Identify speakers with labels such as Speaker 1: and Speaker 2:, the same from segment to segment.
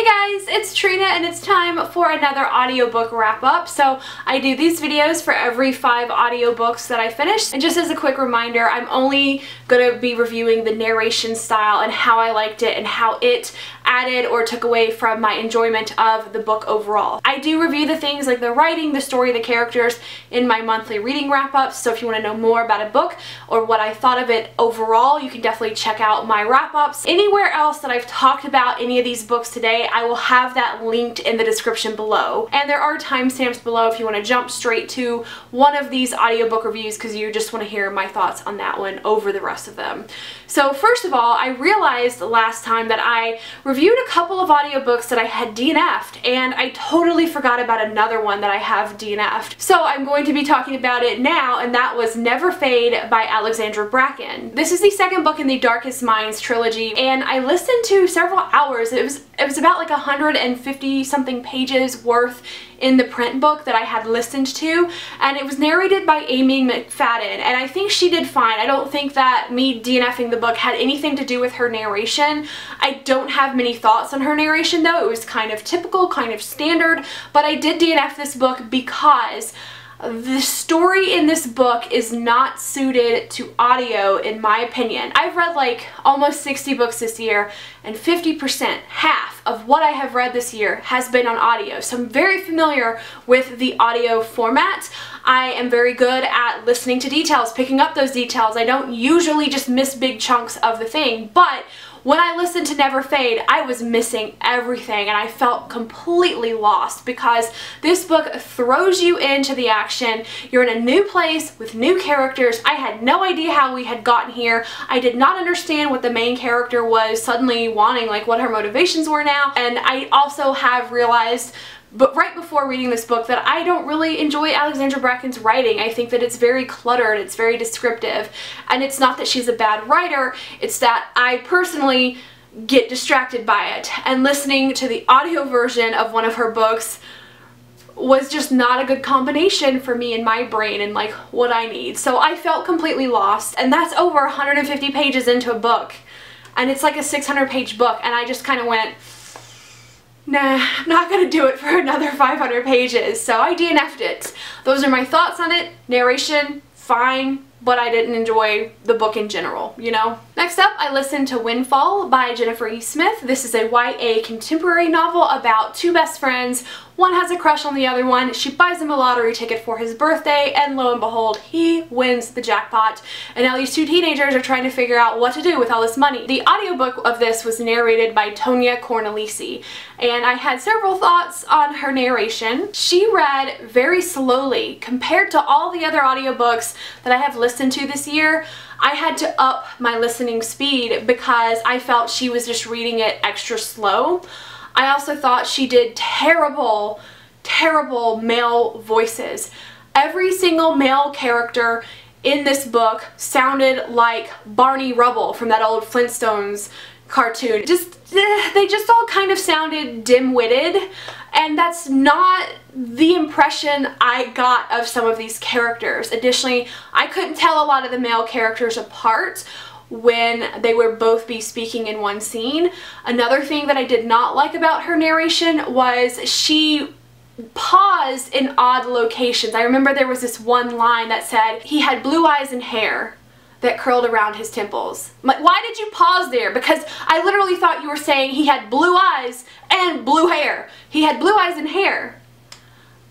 Speaker 1: guys, it's Trina and it's time for another audiobook wrap up. So I do these videos for every 5 audiobooks that I finish. And just as a quick reminder, I'm only going to be reviewing the narration style and how I liked it and how it added or took away from my enjoyment of the book overall. I do review the things like the writing, the story, the characters in my monthly reading wrap-ups, so if you want to know more about a book or what I thought of it overall, you can definitely check out my wrap-ups. Anywhere else that I've talked about any of these books today, I will have that linked in the description below. And there are timestamps below if you want to jump straight to one of these audiobook reviews because you just want to hear my thoughts on that one over the rest of them. So first of all, I realized last time that I reviewed a couple of audiobooks that I had DNF'd, and I totally forgot about another one that I have DNF'd. So I'm going to be talking about it now, and that was Never Fade by Alexandra Bracken. This is the second book in the Darkest Minds trilogy, and I listened to several hours. It was about like 150 something pages worth in the print book that I had listened to, and it was narrated by Amy McFadden, and I think she did fine. I don't think that me DNFing the book had anything to do with her narration. I don't have many thoughts on her narration though. It was kind of typical, kind of standard, but I did DNF this book because the story in this book is not suited to audio, in my opinion. I've read like almost 60 books this year, and 50%, half of what I have read this year has been on audio. So I'm very familiar with the audio format. I am very good at listening to details, picking up those details. I don't usually just miss big chunks of the thing, but when I listened to Never Fade, I was missing everything and I felt completely lost because this book throws you into the action. You're in a new place with new characters. I had no idea how we had gotten here. I did not understand what the main character was suddenly wanting, like what her motivations were now. And I also have realized but right before reading this book that I don't really enjoy Alexandra Bracken's writing. I think that it's very cluttered, it's very descriptive, and it's not that she's a bad writer, it's that I personally get distracted by it, and listening to the audio version of one of her books was just not a good combination for me and my brain and like what I need. So I felt completely lost, and that's over 150 pages into a book, and it's like a 600-page book, and I just kind of went, nah, I'm not gonna do it for another 500 pages, so I DNF'd it. Those are my thoughts on it. Narration, fine, but I didn't enjoy the book in general, you know? Next up, I listened to Windfall by Jennifer E. Smith. This is a YA contemporary novel about 2 best friends. One has a crush on the other one. She buys him a lottery ticket for his birthday, and lo and behold, he wins the jackpot. And now these 2 teenagers are trying to figure out what to do with all this money. The audiobook of this was narrated by Tonya Cornelisi, and I had several thoughts on her narration. She read very slowly compared to all the other audiobooks that I have listened to this year. I had to up my listening speed because I felt she was just reading it extra slow. I also thought she did terrible, terrible male voices. Every single male character in this book sounded like Barney Rubble from that old Flintstones cartoon. They just all kind of sounded dim-witted, and that's not the impression I got of some of these characters. Additionally, I couldn't tell a lot of the male characters apart when they would both be speaking in one scene. Another thing that I did not like about her narration was she paused in odd locations. I remember there was this one line that said, he had blue eyes and hair that curled around his temples. I'm like, why did you pause there? Because I literally thought you were saying he had blue eyes and blue hair. He had blue eyes and hair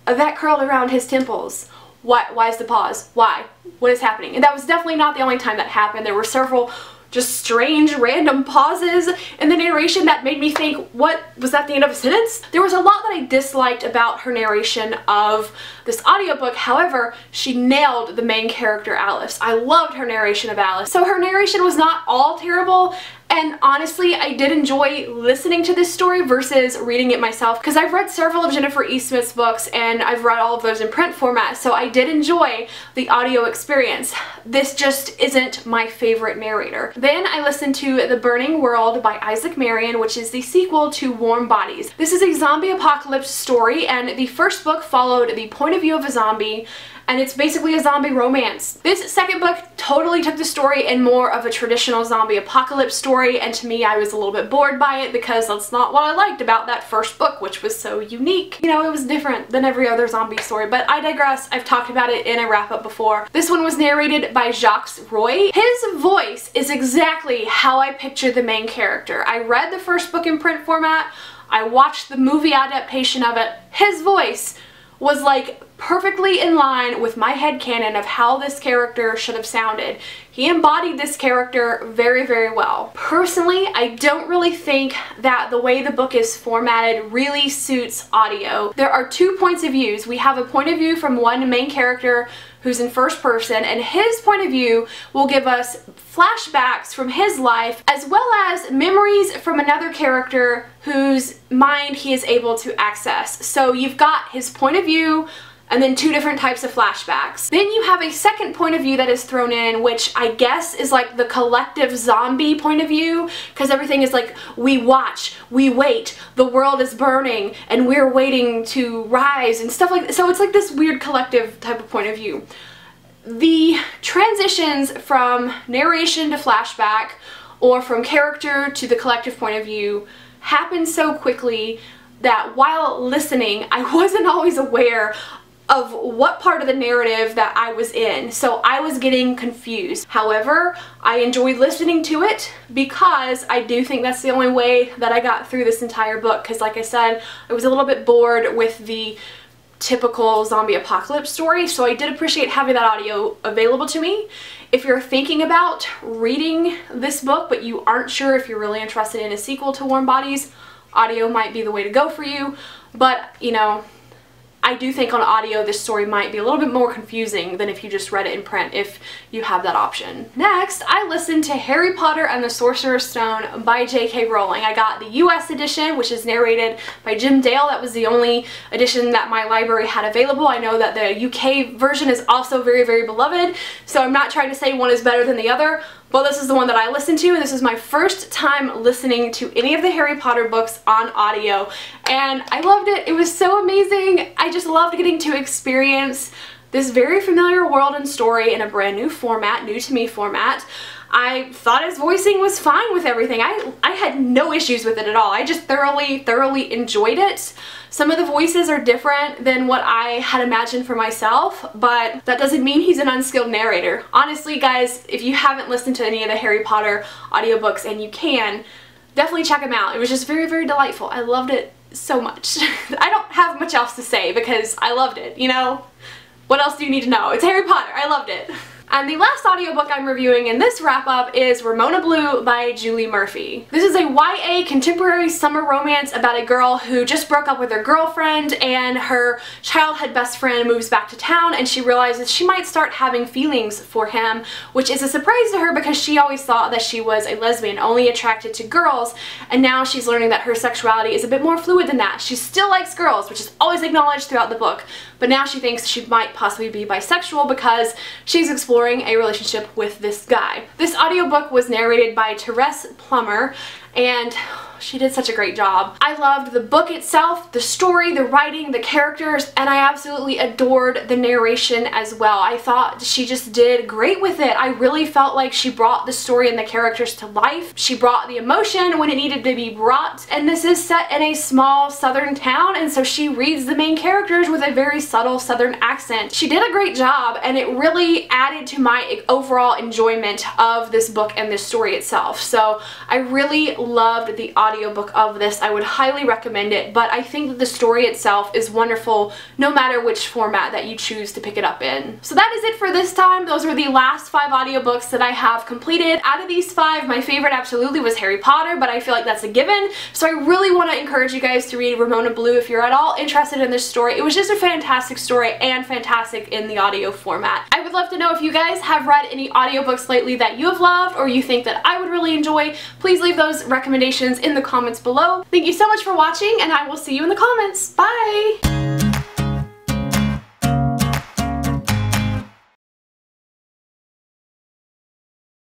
Speaker 1: that curled around his temples. Why is the pause? Why? What is happening? And that was definitely not the only time that happened. There were several just strange random pauses in the narration that made me think, what, was that the end of a sentence? There was a lot that I disliked about her narration of this audiobook. However, she nailed the main character Alice. I loved her narration of Alice. So her narration was not all terrible, and honestly, I did enjoy listening to this story versus reading it myself because I've read several of Jennifer E. Smith's books and I've read all of those in print format, so I did enjoy the audio experience. This just isn't my favorite narrator. Then I listened to The Burning World by Isaac Marion, which is the sequel to Warm Bodies. This is a zombie apocalypse story, and the first book followed the point of view of a zombie, and it's basically a zombie romance. This second book totally took the story in more of a traditional zombie apocalypse story, and to me I was a little bit bored by it because that's not what I liked about that first book, which was so unique. You know, it was different than every other zombie story, but I digress. I've talked about it in a wrap-up before. This one was narrated by Jacques Roy. His voice is exactly how I picture the main character. I read the first book in print format, I watched the movie adaptation of it. His voice was like perfectly in line with my headcanon of how this character should have sounded. He embodied this character very, very well. Personally, I don't really think that the way the book is formatted really suits audio. There are two points of views. We have a point of view from one main character who's in first person, and his point of view will give us flashbacks from his life as well as memories from another character whose mind he is able to access. So you've got his point of view and then two different types of flashbacks. Then you have a second point of view that is thrown in, which I guess is like the collective zombie point of view, because everything is like, we watch, we wait, the world is burning, and we're waiting to rise, and stuff like that. So it's like this weird collective type of point of view. The transitions from narration to flashback, or from character to the collective point of view, happen so quickly that while listening, I wasn't always aware of what part of the narrative that I was in, so I was getting confused. However, I enjoyed listening to it because I do think that's the only way that I got through this entire book, because like I said, I was a little bit bored with the typical zombie apocalypse story, so I did appreciate having that audio available to me. If you're thinking about reading this book but you aren't sure if you're really interested in a sequel to Warm Bodies, audio might be the way to go for you, but you know, I do think on audio this story might be a little bit more confusing than if you just read it in print, if you have that option. Next, I listened to Harry Potter and the Sorcerer's Stone by J.K. Rowling. I got the US edition, which is narrated by Jim Dale. That was the only edition that my library had available. I know that the UK version is also very, very beloved, so I'm not trying to say one is better than the other, but this is the one that I listened to, and this is my first time listening to any of the Harry Potter books on audio, and I loved it. It was so amazing. I just loved getting to experience this very familiar world and story in a brand new format, new to me format. I thought his voicing was fine with everything. I had no issues with it at all. I just thoroughly enjoyed it. Some of the voices are different than what I had imagined for myself, but that doesn't mean he's an unskilled narrator. Honestly, guys, if you haven't listened to any of the Harry Potter audiobooks, and you can, definitely check them out. It was just very, very delightful. I loved it so much. I don't have much else to say because I loved it, you know? What else do you need to know? It's Harry Potter. I loved it. And the last audiobook I'm reviewing in this wrap-up is Ramona Blue by Julie Murphy. This is a YA contemporary summer romance about a girl who just broke up with her girlfriend, and her childhood best friend moves back to town, and she realizes she might start having feelings for him, which is a surprise to her because she always thought that she was a lesbian, only attracted to girls, and now she's learning that her sexuality is a bit more fluid than that. She still likes girls, which is always acknowledged throughout the book, but now she thinks she might possibly be bisexual because she's exploring a relationship with this guy. This audiobook was narrated by Therese Plummer, and she did such a great job. I loved the book itself, the story, the writing, the characters, and I absolutely adored the narration as well. I thought she just did great with it. I really felt like she brought the story and the characters to life. She brought the emotion when it needed to be brought, and this is set in a small southern town, and so she reads the main characters with a very subtle southern accent. She did a great job, and it really added to my overall enjoyment of this book and this story itself. So I really loved the audiobook of this. I would highly recommend it, but I think that the story itself is wonderful no matter which format that you choose to pick it up in. So that is it for this time. Those were the last 5 audiobooks that I have completed. Out of these 5, my favorite absolutely was Harry Potter, but I feel like that's a given. So I really want to encourage you guys to read Ramona Blue if you're at all interested in this story. It was just a fantastic story and fantastic in the audio format. I would love to know if you guys have read any audiobooks lately that you have loved or you think that I would really enjoy. Please leave those recommendations in the comments below. Thank you so much for watching, and I will see you in the comments. Bye!